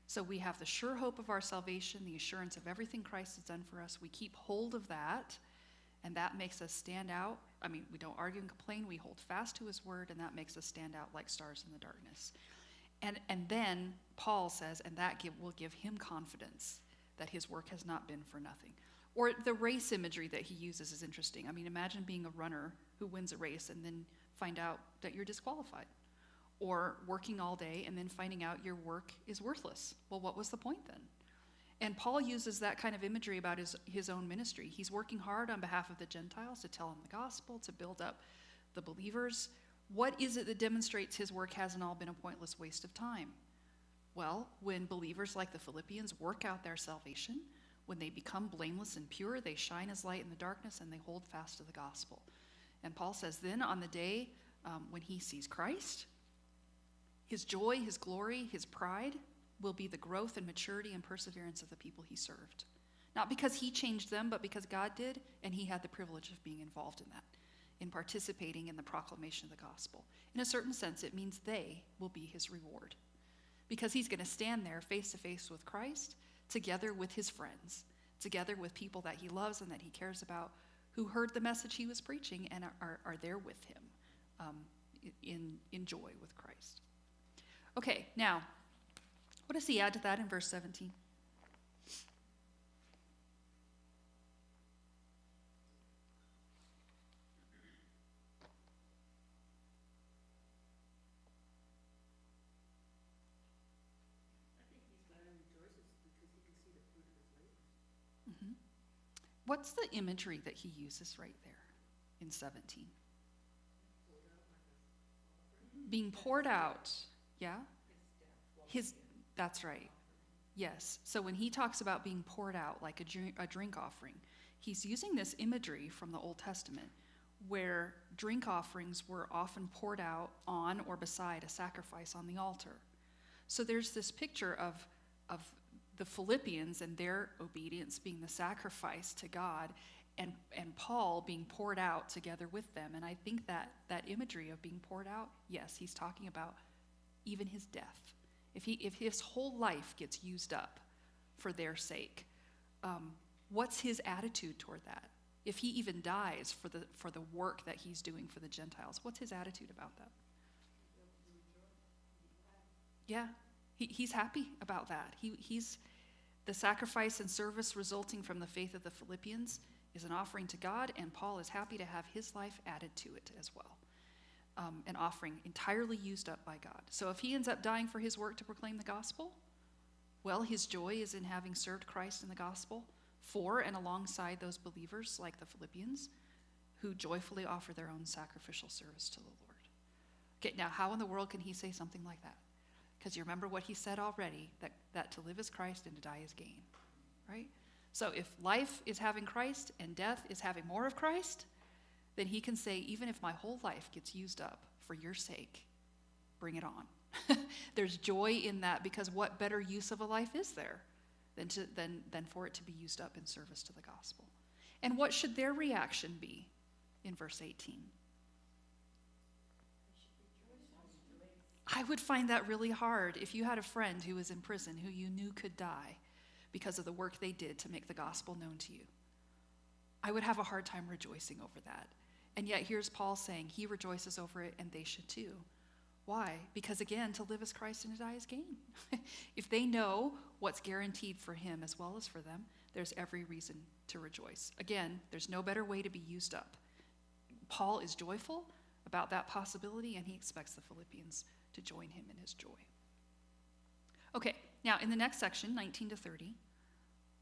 So we have the sure hope of our salvation, the assurance of everything Christ has done for us. We keep hold of that, and that makes us stand out. I mean, we don't argue and complain. We hold fast to his word, and that makes us stand out like stars in the darkness. And then Paul says, and that will give him confidence that his work has not been for nothing. Or the race imagery that he uses is interesting. I mean, imagine being a runner who wins a race and then find out that you're disqualified. Or working all day and then finding out your work is worthless. Well, what was the point then? And Paul uses that kind of imagery about his own ministry. He's working hard on behalf of the Gentiles to tell them the gospel, to build up the believers. What is it that demonstrates his work hasn't all been a pointless waste of time? Well, when believers like the Philippians work out their salvation, when they become blameless and pure, they shine as light in the darkness and they hold fast to the gospel. And Paul says, then on the day when he sees Christ, his joy, his glory, his pride will be the growth and maturity and perseverance of the people he served. Not because he changed them, but because God did, and he had the privilege of being involved in that, in participating in the proclamation of the gospel. In a certain sense, it means they will be his reward, because he's going to stand there face to face with Christ, together with his friends, together with people that he loves and that he cares about, who heard the message he was preaching and are there with him in joy with Christ. Okay, now, what does he add to that in verse 17? I think he's glad and rejoices because he can see the fruit of his labor. Mm-hmm. What's the imagery that he uses right there in 17? Poured out like a offering. Being poured out, yeah? That's right. Yes. So when he talks about being poured out like a drink offering, he's using this imagery from the Old Testament where drink offerings were often poured out on or beside a sacrifice on the altar. So there's this picture of the Philippians and their obedience being the sacrifice to God, and Paul being poured out together with them. And I think that imagery of being poured out, yes, he's talking about even his death. If his whole life gets used up for their sake, what's his attitude toward that? If he even dies for the work that he's doing for the Gentiles, what's his attitude about that? Yeah, he's happy about that. He's the sacrifice and service resulting from the faith of the Philippians is an offering to God, and Paul is happy to have his life added to it as well. An offering entirely used up by God. So if he ends up dying for his work to proclaim the gospel, well, his joy is in having served Christ in the gospel for and alongside those believers like the Philippians who joyfully offer their own sacrificial service to the Lord. Okay, now how in the world can he say something like that? Because you remember what he said already, that to live is Christ and to die is gain, right? So if life is having Christ and death is having more of Christ, then he can say, even if my whole life gets used up for your sake, bring it on. There's joy in that, because what better use of a life is there than for it to be used up in service to the gospel? And what should their reaction be in verse 18? I would find that really hard if you had a friend who was in prison who you knew could die because of the work they did to make the gospel known to you. I would have a hard time rejoicing over that. And yet here's Paul saying he rejoices over it and they should too. Why? Because again, to live as Christ and to die is gain. If they know what's guaranteed for him as well as for them, there's every reason to rejoice. Again, there's no better way to be used up. Paul is joyful about that possibility, and he expects the Philippians to join him in his joy. Okay, now in the next section, 19 to 30,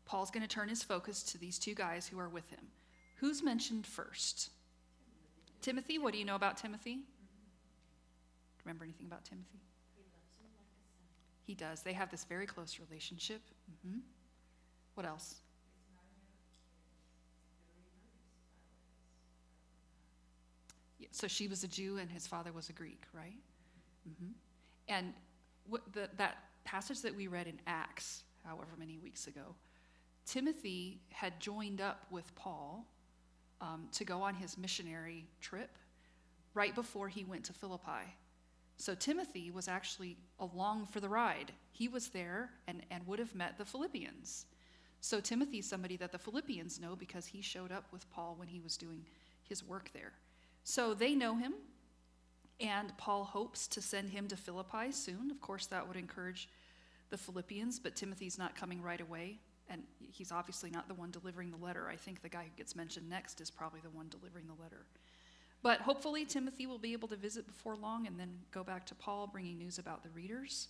Paul's going to turn his focus to these two guys who are with him. Who's mentioned first? Timothy. What do you know about Timothy? Remember anything about Timothy? He loves him like a son. He does. They have this very close relationship. What else? Yeah, so she was a Jew and his father was a Greek, right? And that passage that we read in Acts, however many weeks ago, Timothy had joined up with Paul to go on his missionary trip right before he went to Philippi. So Timothy was actually along for the ride. He was there and would have met the Philippians. So Timothy's somebody that the Philippians know because he showed up with Paul when he was doing his work there. So they know him, and Paul hopes to send him to Philippi soon. Of course, that would encourage the Philippians, but Timothy's not coming right away, and he's obviously not the one delivering the letter. I think the guy who gets mentioned next is probably the one delivering the letter. But hopefully Timothy will be able to visit before long and then go back to Paul, bringing news about the readers.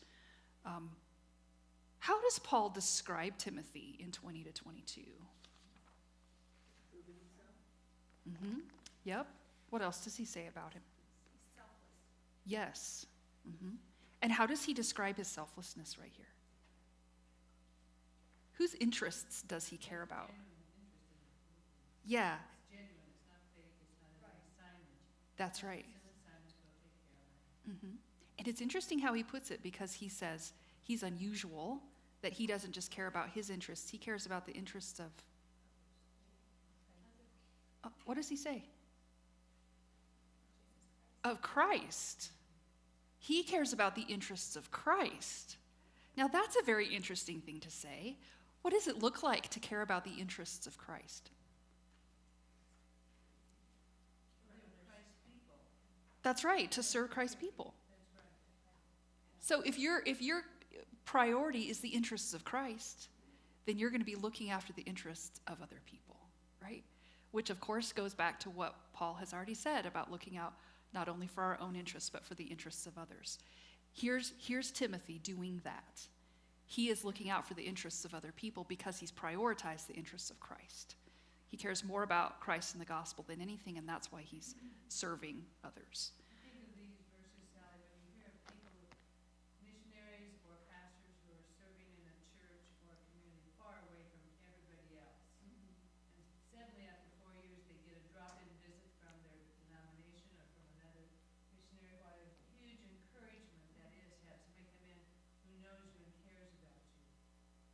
How does Paul describe Timothy in 20 to 22? Proving himself. Yep. What else does he say about him? He's selfless. Yes. And how does he describe his selflessness right here? Whose interests does he care about? Yeah, It's genuine, it's not fake, it's not an assignment. that's right. It's an assignment, go take care of it. And it's interesting how he puts it, because he says he's unusual, that he doesn't just care about his interests, he cares about the interests of... what does he say? Of Christ. He cares about the interests of Christ. Now that's a very interesting thing to say. What does it look like to care about the interests of Christ? Christ's people. That's right, to serve Christ's people. That's right. So if your priority is the interests of Christ, then you're going to be looking after the interests of other people, right? Which of course goes back to what Paul has already said about looking out not only for our own interests, but for the interests of others. Here's Timothy doing that. He is looking out for the interests of other people because he's prioritized the interests of Christ. He cares more about Christ and the gospel than anything, and that's why he's serving others. Think of these verses, Sally, when you hear of people, missionaries or pastors who are serving in a church or a community far away from everybody else. And suddenly after 4 years, they get a drop-in visit from their denomination or from another missionary. What a huge encouragement that is to have somebody come in who knows you and cares about you.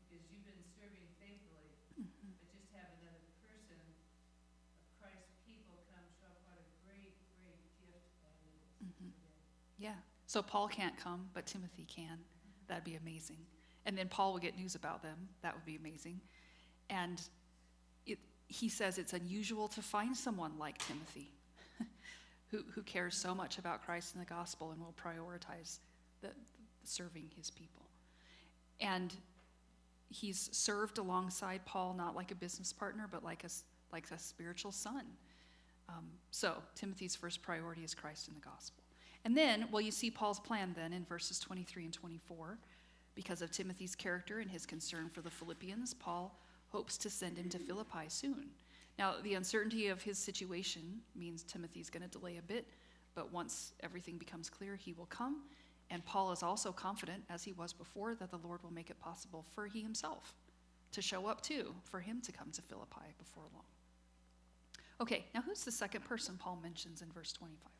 Because you've been serving faithfully, but just have another person of Christ's people come show up. What a great, great gift that is for them. Yeah. So Paul can't come, but Timothy can. That'd be amazing. And then Paul will get news about them. That would be amazing. And he says it's unusual to find someone like Timothy who cares so much about Christ and the gospel and will prioritize the serving his people. And he's served alongside Paul, not like a business partner, but like a spiritual son. So Timothy's first priority is Christ and the gospel. And then, well, you see Paul's plan then in verses 23 and 24. Because of Timothy's character and his concern for the Philippians, Paul hopes to send him to Philippi soon. Now, the uncertainty of his situation means Timothy's going to delay a bit, but once everything becomes clear, he will come. And Paul is also confident, as he was before, that the Lord will make it possible for he himself to show up too, for him to come to Philippi before long. Okay, now who's the second person Paul mentions in verse 25?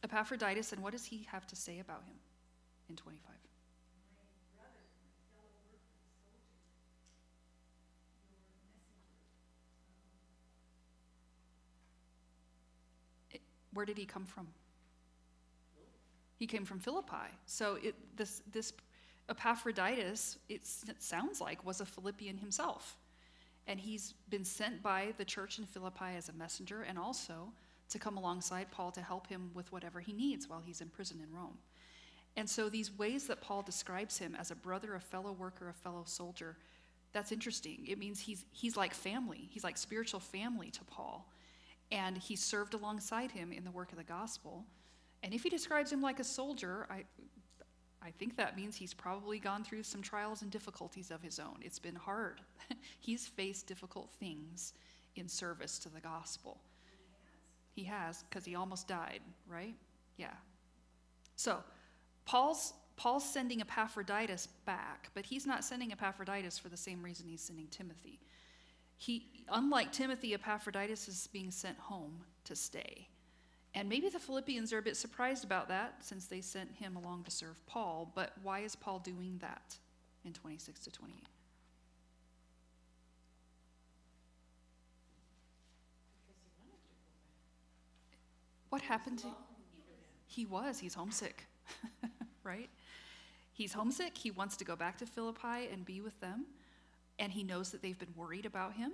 Epaphroditus, and what does he have to say about him in 25? My brother, my fellow worker, soldier, your messenger. Where did he come from? He came from Philippi. So this Epaphroditus, it sounds like, was a Philippian himself. And he's been sent by the church in Philippi as a messenger and also to come alongside Paul to help him with whatever he needs while he's in prison in Rome. And so these ways that Paul describes him as a brother, a fellow worker, a fellow soldier, that's interesting. It means he's like family. He's like spiritual family to Paul. And he served alongside him in the work of the gospel. And if he describes him like a soldier, I think that means he's probably gone through some trials and difficulties of his own. It's been hard. He's faced difficult things in service to the gospel. He has, because he almost died, right? Yeah. So Paul's sending Epaphroditus back, but he's not sending Epaphroditus for the same reason he's sending Timothy. Unlike Timothy, Epaphroditus is being sent home to stay. And maybe the Philippians are a bit surprised about that since they sent him along to serve Paul, but why is Paul doing that in 26 to 28? Because he wanted to go back. What happened to Longing for them. he's homesick, right? He's homesick, he wants to go back to Philippi and be with them, and he knows that they've been worried about him.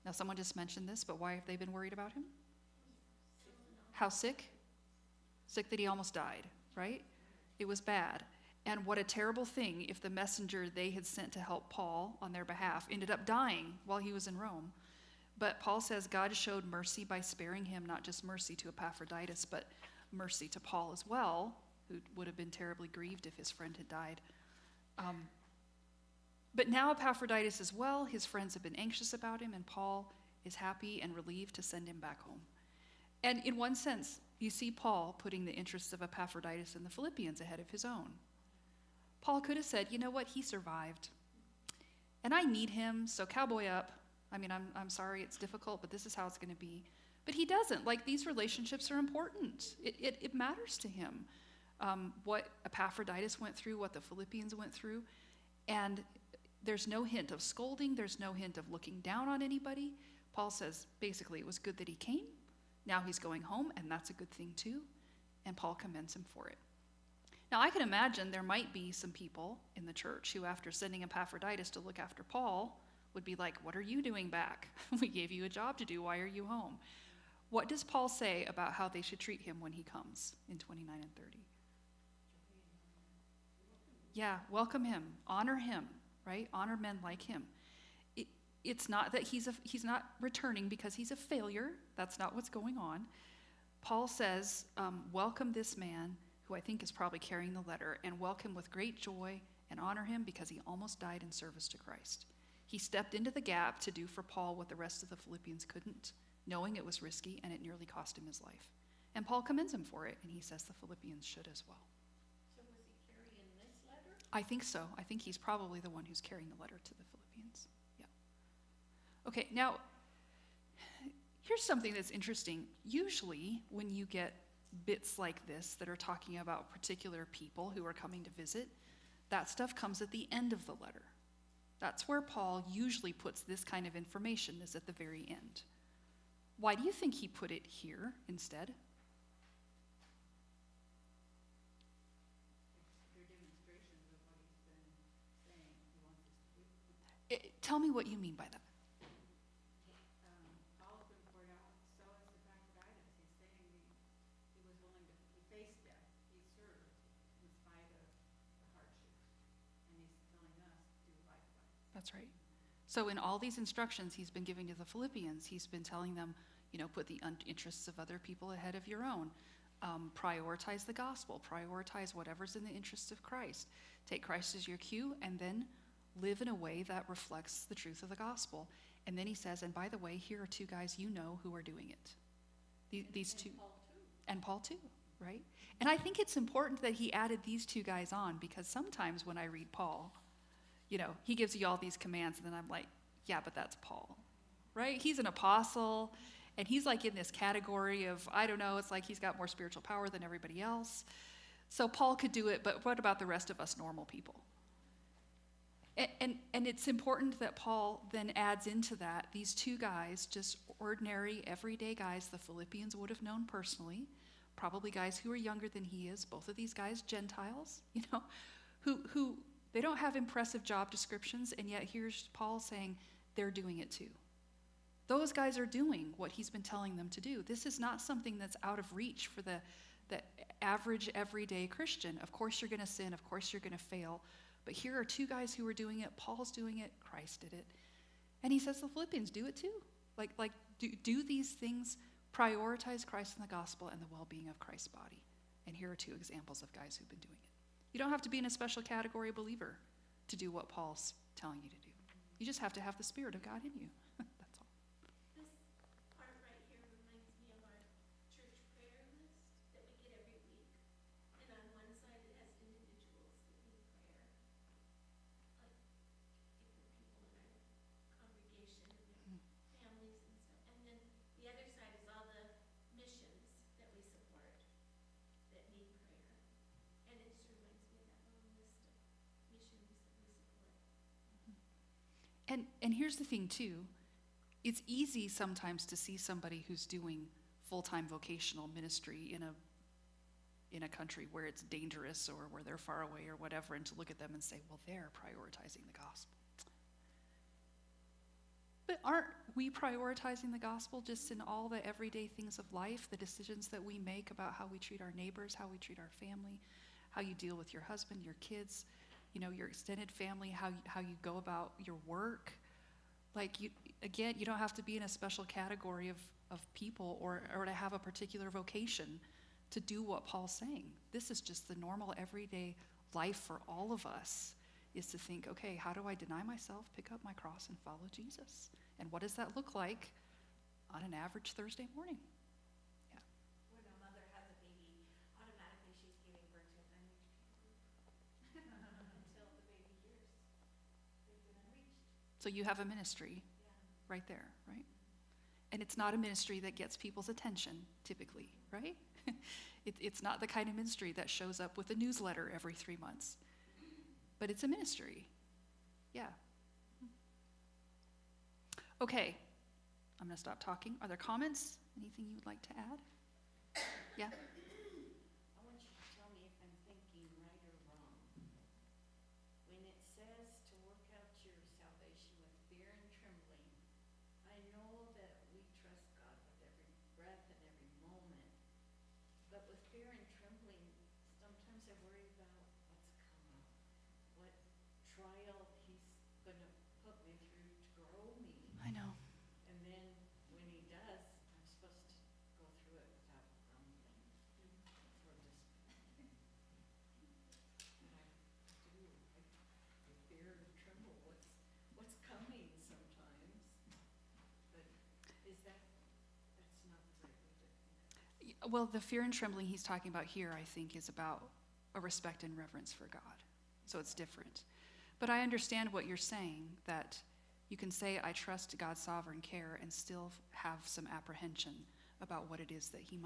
Now, someone just mentioned this, but why have they been worried about him? How sick? Sick that he almost died, right? It was bad. And what a terrible thing if the messenger they had sent to help Paul on their behalf ended up dying while he was in Rome. But Paul says God showed mercy by sparing him, not just mercy to Epaphroditus, but mercy to Paul as well, who would have been terribly grieved if his friend had died. But now Epaphroditus as well, his friends have been anxious about him, and Paul is happy and relieved to send him back home. And in one sense, you see Paul putting the interests of Epaphroditus and the Philippians ahead of his own. Paul could have said, you know what, he survived. And I need him, so cowboy up. I mean, I'm sorry it's difficult, but this is how it's going to be. But he doesn't. Like, these relationships are important. It matters to him what Epaphroditus went through, what the Philippians went through. And there's no hint of scolding. There's no hint of looking down on anybody. Paul says, basically, it was good that he came. Now he's going home, and that's a good thing too. And Paul commends him for it. Now, I can imagine there might be some people in the church who, after sending Epaphroditus to look after Paul, would be like, what are you doing back? We gave you a job to do. Why are you home? What does Paul say about how they should treat him when he comes in 29 and 30? Yeah, welcome him. Honor him, right? Honor men like him. It's not that he's not returning because he's a failure. That's not what's going on. Paul says, welcome this man, who I think is probably carrying the letter, and welcome with great joy and honor him because he almost died in service to Christ. He stepped into the gap to do for Paul what the rest of the Philippians couldn't, knowing it was risky and it nearly cost him his life. And Paul commends him for it, and he says the Philippians should as well. So was he carrying this letter? I think so. I think he's probably the one who's carrying the letter to the Philippians. Yeah. Okay, now, here's something that's interesting. Usually, when you get bits like this that are talking about particular people who are coming to visit, that stuff comes at the end of the letter. That's where Paul usually puts this kind of information, is at the very end. Why do you think he put it here instead? They're demonstrations of what he's been saying he wants us to do. Tell me what you mean by that. Paul's been poured out, so is Epaphroditus. He's saying he was willing to, he faced death, he served in spite of the hardships. And he's telling us to do likewise. That's right. So in all these instructions he's been giving to the Philippians, he's been telling them, put the interests of other people ahead of your own. Prioritize the gospel. Prioritize whatever's in the interests of Christ. Take Christ as your cue, and then live in a way that reflects the truth of the gospel. And then he says, and by the way, here are two guys who are doing it. These two. Paul too. And Paul too, right? And I think it's important that he added these two guys on, because sometimes when I read Paul, he gives you all these commands, and then I'm like, yeah, but that's Paul, right? He's an apostle, and he's like in this category of, I don't know, it's like he's got more spiritual power than everybody else. So Paul could do it, but what about the rest of us normal people? And it's important that Paul then adds into that these two guys, just ordinary, everyday guys the Philippians would have known personally, probably guys who are younger than he is, both of these guys Gentiles, who they don't have impressive job descriptions, and yet here's Paul saying, they're doing it too. Those guys are doing what he's been telling them to do. This is not something that's out of reach for the average, everyday Christian. Of course you're going to sin. Of course you're going to fail. But here are two guys who are doing it. Paul's doing it. Christ did it. And he says to the Philippians, do it too. Do these things, prioritize Christ and the gospel and the well-being of Christ's body. And here are two examples of guys who've been doing it. You don't have to be in a special category believer to do what Paul's telling you to do. You just have to have the Spirit of God in you. That's all. This part right here reminds me of our church prayer list that we get every week. And on one side it has individuals that need prayer, like different people in our congregation and their families and stuff. And then the other side is all the missions that we support that need prayer. And it just reminds me of that long list of missions that we support. And here's the thing too. It's easy sometimes to see somebody who's doing full-time vocational ministry in a country where it's dangerous or where they're far away or whatever, and to look at them and say, well, they're prioritizing the gospel. But aren't we prioritizing the gospel just in all the everyday things of life, the decisions that we make about how we treat our neighbors, how we treat our family, how you deal with your husband, your kids, your extended family, how you go about your work? You don't have to be in a special category of people or to have a particular vocation to do what Paul's saying. This is just the normal everyday life for all of us, is to think, okay, how do I deny myself, pick up my cross, and follow Jesus? And what does that look like on an average Thursday morning? Yeah. When a mother has a baby, automatically she's giving birth to an unreached people. Until the baby hears they've been unreached. So you have a ministry right there, right? And it's not a ministry that gets people's attention, typically, right? It's not the kind of ministry that shows up with a newsletter every 3 months. But it's a ministry. Yeah. Okay. I'm going to stop talking. Are there comments? Anything you would like to add? Yeah? I want you to tell me if I'm thinking right or wrong. When it says to work out your salvation with fear and trembling, I know that we trust God with every breath and every moment. But with fear and trembling, sometimes I worry about what's coming, what trial he's going to put me through to grow me. I know. And then when he does, I'm supposed to go through it without grumbling or just, but I do, I fear and tremble what's coming sometimes. But is that's not the right way to think of it. Well, the fear and trembling he's talking about here, I think, is about a respect and reverence for God. So it's different. But I understand what you're saying, that you can say, I trust God's sovereign care, and still have some apprehension about what it is that he might